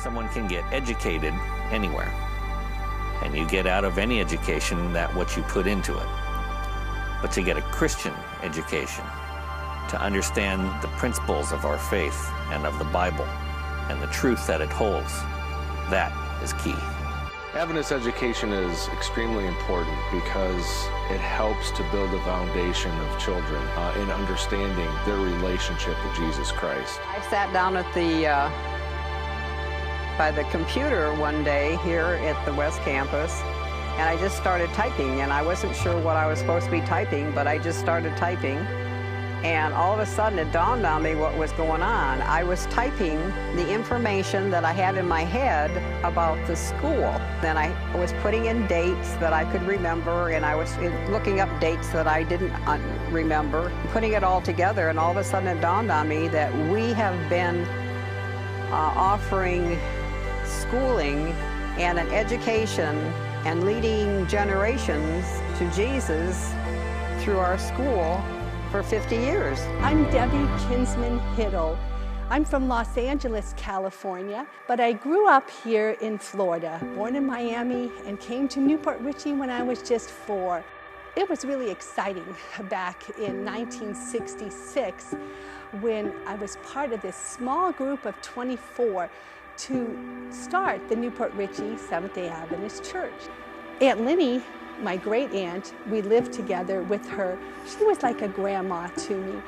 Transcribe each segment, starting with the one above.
Someone can get educated anywhere, and you get out of any education that what you put into it. But to get a Christian education, to understand the principles of our faith and of the Bible and the truth that it holds, that is key. Adventist education is extremely important because it helps to build a foundation of children in understanding their relationship with Jesus Christ. I sat down at by the computer one day here at the West Campus, and I just started typing, and I wasn't sure what I was supposed to be typing, but I just started typing. And all of a sudden it dawned on me what was going on. I was typing the information that I had in my head about the school. Then I was putting in dates that I could remember, and I was looking up dates that I didn't remember, putting it all together, and all of a sudden it dawned on me that we have been offering schooling and an education and leading generations to Jesus through our school for 50 years. I'm Debbie Kinsman Hiddle. I'm from Los Angeles, California, but I grew up here in Florida, born in Miami, and came to Newport Richey when I was just 4. It was really exciting back in 1966 when I was part of this small group of 24 to start the Newport Richey Seventh-day Adventist Church. Aunt Linny, my great aunt, we lived together with her. She was like a grandma to me.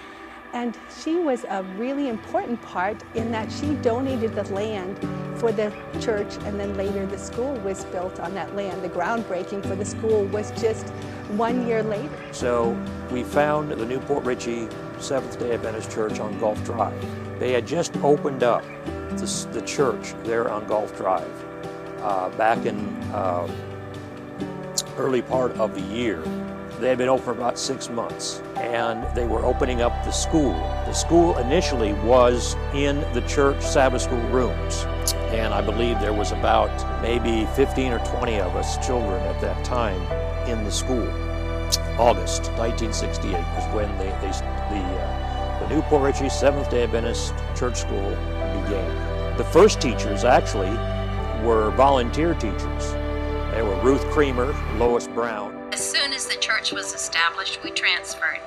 And she was a really important part in that she donated the land for the church, and then later the school was built on that land. The groundbreaking for the school was just 1 year later. So we found the Newport Richey Seventh-day Adventist Church on Gulf Drive. They had just opened up the church there on Gulf Drive back in early part of the year. They had been open for about 6 months, and they were opening up the school. The school initially was in the church Sabbath school rooms, and I believe there was about maybe 15 or 20 of us children at that time in the school. August 1968 was when the Newport Richey Seventh-day Adventist Church School began. The first teachers actually were volunteer teachers. They were Ruth Creamer, Lois Brown. As soon as the church was established, we transferred.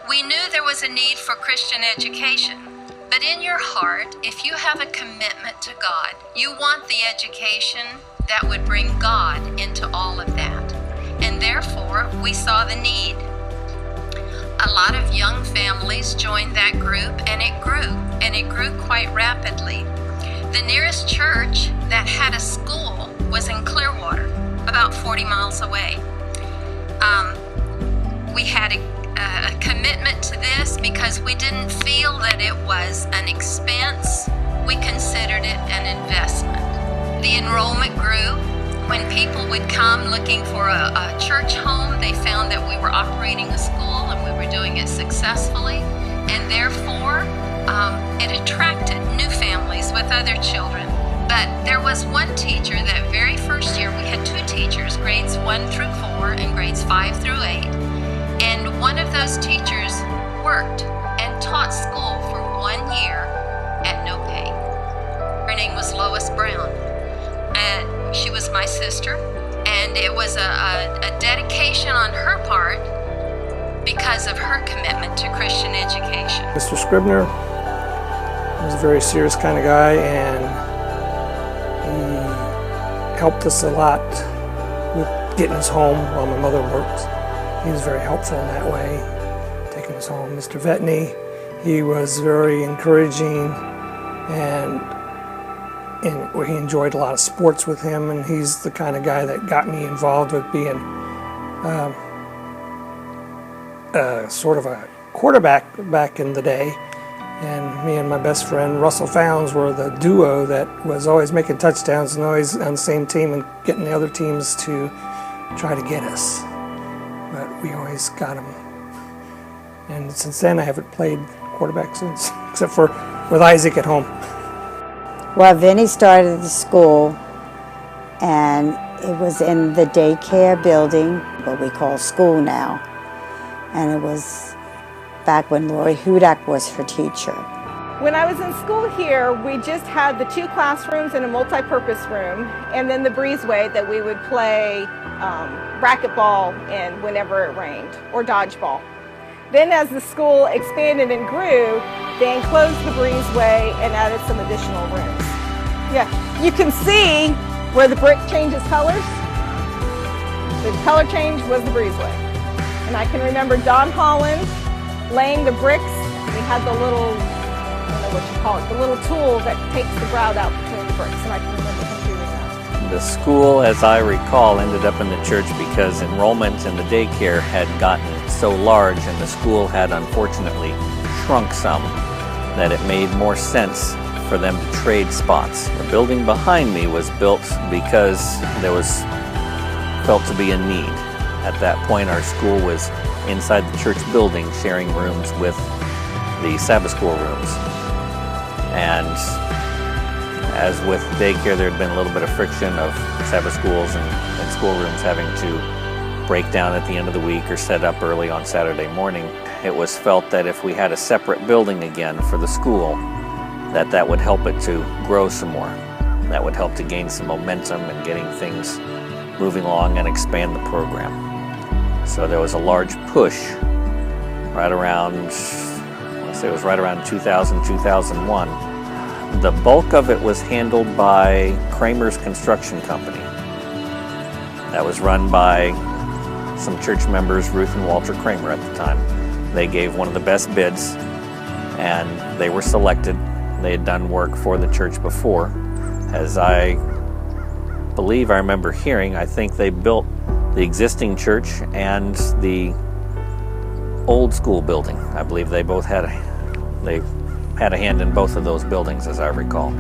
We knew there was a need for Christian education, but in your heart, if you have a commitment to God, you want the education that would bring God into all of that. And therefore, we saw the need. A lot of young families joined that group, and it grew quite rapidly. The nearest church that had a school was in Clearwater, about 40 miles away. We had a commitment to this because we didn't feel that it was an expense. We considered it an investment. The enrollment grew. When people would come looking for a church home, they found that we were operating a school and we were doing it successfully, and therefore it attracted new families with other children. But there was one teacher that very first year. We had 2 teachers, grades 1 through 4 and grades 5 through 8. And one of those teachers worked and taught school for 1 year at no pay. Her name was Lois Brown. And she was my sister. And it was a dedication on her part because of her commitment to Christian education. Mr. Scribner was a very serious kind of guy, and he helped us a lot with getting us home while my mother worked. He was very helpful in that way, taking us home. Mr. Vetney, he was very encouraging, and he enjoyed a lot of sports with him, and he's the kind of guy that got me involved with being sort of a quarterback back in the day. And me and my best friend Russell Founds were the duo that was always making touchdowns and always on the same team and getting the other teams to try to get us. But we always got them. And since then I haven't played quarterback since, except for with Isaac at home. Well, Vinny started the school, and it was in the daycare building, what we call school now. And it was back when Lori Hudak was her teacher. When I was in school here, we just had the 2 classrooms and a multi-purpose room, and then the breezeway that we would play racquetball in whenever it rained, or dodgeball. Then as the school expanded and grew, they enclosed the breezeway and added some additional rooms. Yeah, you can see where the brick changes colors. The color change was the breezeway. And I can remember Don Holland laying the bricks. We had the little, I don't know what you call it, the little tool that takes the grout out between the bricks, and I can remember him doing that. The school, as I recall, ended up in the church because enrollment in the daycare had gotten so large and the school had unfortunately shrunk some that it made more sense for them to trade spots. The building behind me was built because there was felt to be a need. At that point, our school was inside the church building, sharing rooms with the Sabbath school rooms. And as with daycare, there had been a little bit of friction of Sabbath schools and schoolrooms having to break down at the end of the week or set up early on Saturday morning. It was felt that if we had a separate building again for the school, that would help it to grow some more. That would help to gain some momentum and getting things moving along and expand the program. So there was a large push right around, I'll say it was right around 2000, 2001. The bulk of it was handled by Kramer's Construction Company. That was run by some church members, Ruth and Walter Kramer at the time. They gave one of the best bids and they were selected. They had done work for the church before. As I believe I remember hearing, I think they built the existing church and the old school building. I believe they both had a hand in both of those buildings, as I recall.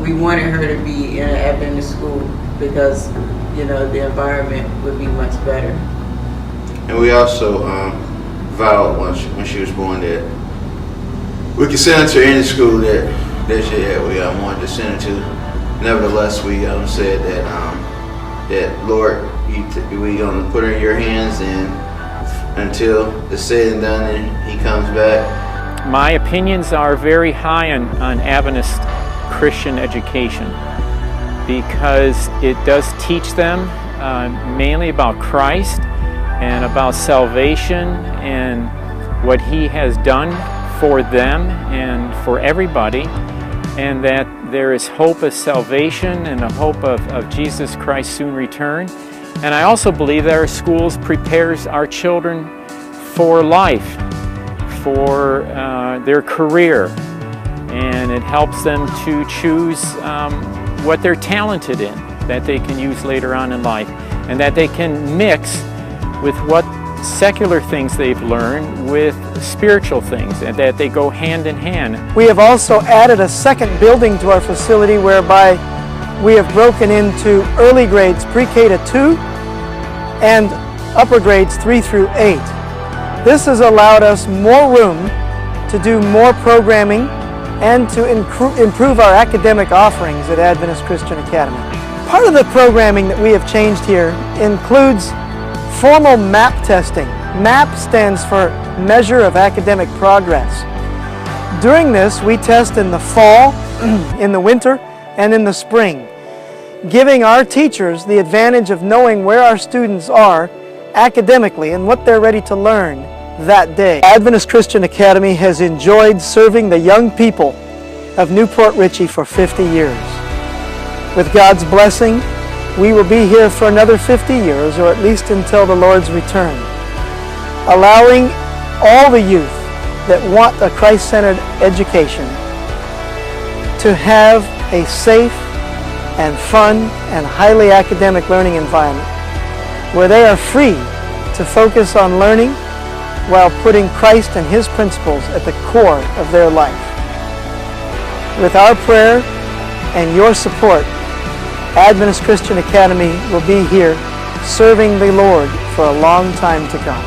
We wanted her to be in an Adventist school because, you know, the environment would be much better. And we also vowed when she was born that we could send her to any school that she had. We wanted to send her to. Nevertheless, we said that Lord, we gonna put her in your hands, and until it's said and done, and He comes back. My opinions are very high on Adventist Christian education because it does teach them mainly about Christ and about salvation and what He has done for them and for everybody, and that there is hope of salvation and a hope of Jesus Christ's soon return. And I also believe that our schools prepares our children for life, for their career, and it helps them to choose what they're talented in, that they can use later on in life, and that they can mix with what secular things they've learned with spiritual things, and that they go hand in hand. We have also added a second building to our facility whereby we have broken into early grades pre-K to 2 and upper grades 3 through 8. This has allowed us more room to do more programming and to improve our academic offerings at Adventist Christian Academy. Part of the programming that we have changed here includes formal MAP testing. MAP stands for Measure of Academic Progress. During this, we test in the fall, in the winter, and in the spring, giving our teachers the advantage of knowing where our students are academically and what they're ready to learn that day. Adventist Christian Academy has enjoyed serving the young people of Newport Richey for 50 years. With God's blessing, we will be here for another 50 years, or at least until the Lord's return, allowing all the youth that want a Christ-centered education to have a safe and fun and highly academic learning environment where they are free to focus on learning while putting Christ and His principles at the core of their life. With our prayer and your support, Adventist Christian Academy will be here serving the Lord for a long time to come.